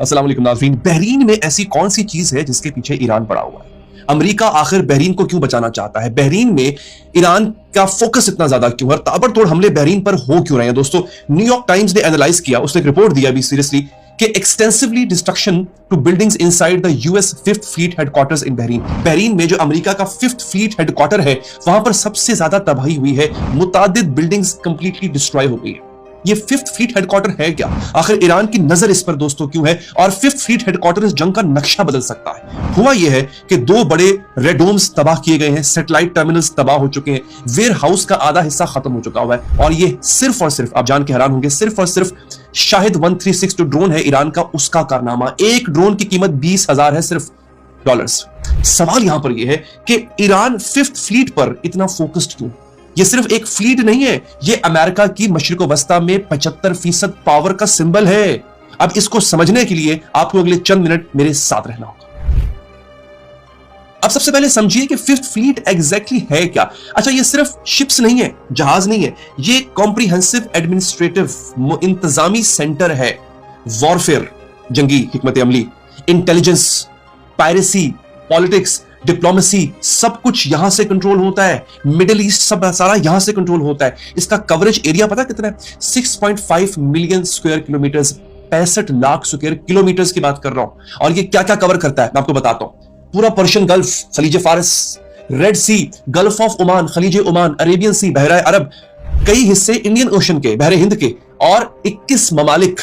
अस्सलाम वालेकुम नाज़रीन। बहरीन में ऐसी कौन सी चीज है जिसके पीछे ईरान पड़ा हुआ है? अमेरिका आखिर बहरीन को क्यों बचाना चाहता है? बहरीन में ईरान का फोकस इतना ज्यादा क्यों है? ताबड़तोड़ हमले बहरीन पर हो क्यों रहे हैं? दोस्तों, न्यूयॉर्क टाइम्स ने एनालाइज किया, उसने एक रिपोर्ट दिया भी सीरियसली कि extensively destruction to buildings inside the US fifth fleet headquarters in Bahrain. Bahrain में जो अमेरिका का फिफ्थ फ्लीट हेडक्वार्टर है, वहां पर सबसे ज्यादा तबाही हुई है। मुतादिद बिल्डिंग्स कंप्लीटली डिस्ट्रॉय हो गई है। ये फिफ्थ फ्लीट हेडक्वार्टर है क्या? आखिर ईरान की नजर इस पर दोस्तों क्यों है? और फिफ्थ फ्लीट हेडक्वार्टर इस जंग का नक्शा बदल सकता है। हुआ यह है कि दो बड़े रेडोम्स तबाह किए गए हैं, सैटेलाइट टर्मिनल्स तबाह हो चुके हैं, वेयर हाउस का आधा हिस्सा खत्म हो चुका हुआ है। और ये सिर्फ और सिर्फ, आप जान के हैरान होंगे, सिर्फ और सिर्फ शाहिद 136 जो ड्रोन है ईरान का, उसका कारनामा। एक ड्रोन की कीमत 20,000 है, सिर्फ डॉलर्स। सवाल यहां पर यह है कि ईरान फिफ्थ फ्लीट पर इतना फोकस्ड क्यों? ये सिर्फ एक फ्लीट नहीं है, ये अमेरिका की मशरिक वस्ता में 75% पावर का सिंबल है। अब इसको समझने के लिए आपको अगले चंद मिनट मेरे साथ रहना होगा। अब सबसे पहले समझिए कि फिफ्थ फ्लीट एग्जैक्टली है क्या। अच्छा, ये सिर्फ शिप्स नहीं है, जहाज नहीं है, ये कॉम्प्रिहेंसिव एडमिनिस्ट्रेटिव इंतजामी सेंटर है। वॉरफेयर, जंगी हिकमत अमली, इंटेलिजेंस, पायरेसी, पॉलिटिक्स, डिप्लोमेसी, सब कुछ यहां से कंट्रोल होता है। मिडिल ईस्ट सब सारा यहां से कंट्रोल होता है। इसका कवरेज एरिया पता कितना है? 6.5 million square kilometres, 65 lakh square kilometres की बात कर रहा हूं। और ये क्या क्या कवर करता है मैं आपको बताता हूं। पूरा पर्शियन गल्फ, खलीज फारस, red sea, gulf of Oman, खलीज ओमान, अरेबियन सी, बहरा अरब, कई हिस्से इंडियन ओशन के, बहरे हिंद के, और 21 ममालिक।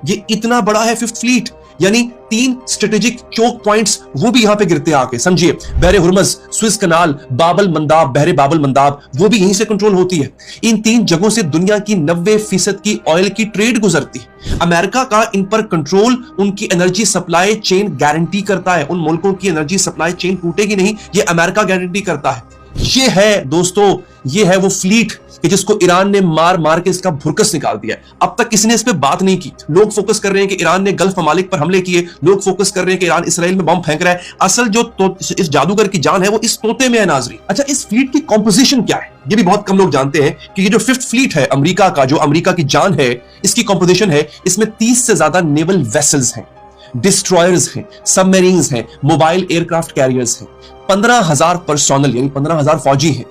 ये इतना बड़ा है फिफ्थ फ्लीट, यानी 3 स्ट्रेटेजिक चोक पॉइंट्स वो भी यहां पे गिरते हैं आके। समझिए, बहरे हुरमज, स्विस कनाल, बाबल मंदाब, बहरे बाबल मंदाब, वो भी यहीं से कंट्रोल होती है। इन 3 जगहों से दुनिया की 90% की ऑयल की ट्रेड गुजरती है। अमेरिका का इन पर कंट्रोल उनकी एनर्जी सप्लाई चेन गारंटी करता है। उन मुल्कों की एनर्जी सप्लाई चेन टूटेगी नहीं, ये अमेरिका गारंटी करता है। ये है दोस्तों, ये है वो फ्लीट कि जिसको ईरान ने मार मार के इसका भुरकस निकाल दिया। अब तक किसी ने इस पे बात नहीं की। लोग फोकस कर रहे हैं कि ईरान ने गल्फ ममालिक पर हमले किए, लोग फोकस कर रहे हैं कि ईरान इसराइल में बम फेंक रहा है। असल जो इस जादूगर की जान है वो इस तोते में है नाजरी। अच्छा, इस फ्लीट की कॉम्पोजिशन क्या है? ये भी बहुत कम लोग जानते हैं कि ये जो फिफ्थ फ्लीट है अमेरिका का, जो अमेरिका की जान है, इसकी कॉम्पोजिशन है, इसमें 30 से ज्यादा नेवल वेसल्स हैं, डिस्ट्रॉयर्स हैं, सबमरीन्स हैं, मोबाइल एयरक्राफ्ट कैरियर्स हैं, 15,000 पर्सोनल यानी 15,000 फौजी हैं,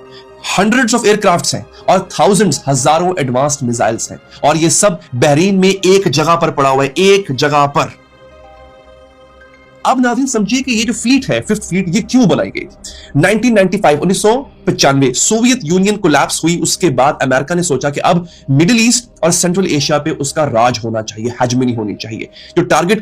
हंड्रेड्स ऑफ एयरक्राफ्ट्स हैं, और थाउजेंड्स, हजारों एडवांस्ड मिसाइल्स हैं। और ये सब बहरीन में एक जगह पर पड़ा हुआ है, एक जगह पर। अब नाज़रीन समझिए कि ये जो फ्लीट है, फिफ्थ फ्लीट, ये क्यों बनाई गई? 1995 सोवियत यूनियन कोलैप्स हुई। उसके बाद अमेरिका ने सोचा कि अब मिडिल ईस्ट और सेंट्रल एशिया पे उसका राज होना चाहिए, हेजेमनी होनी चाहिए। जो टारगेट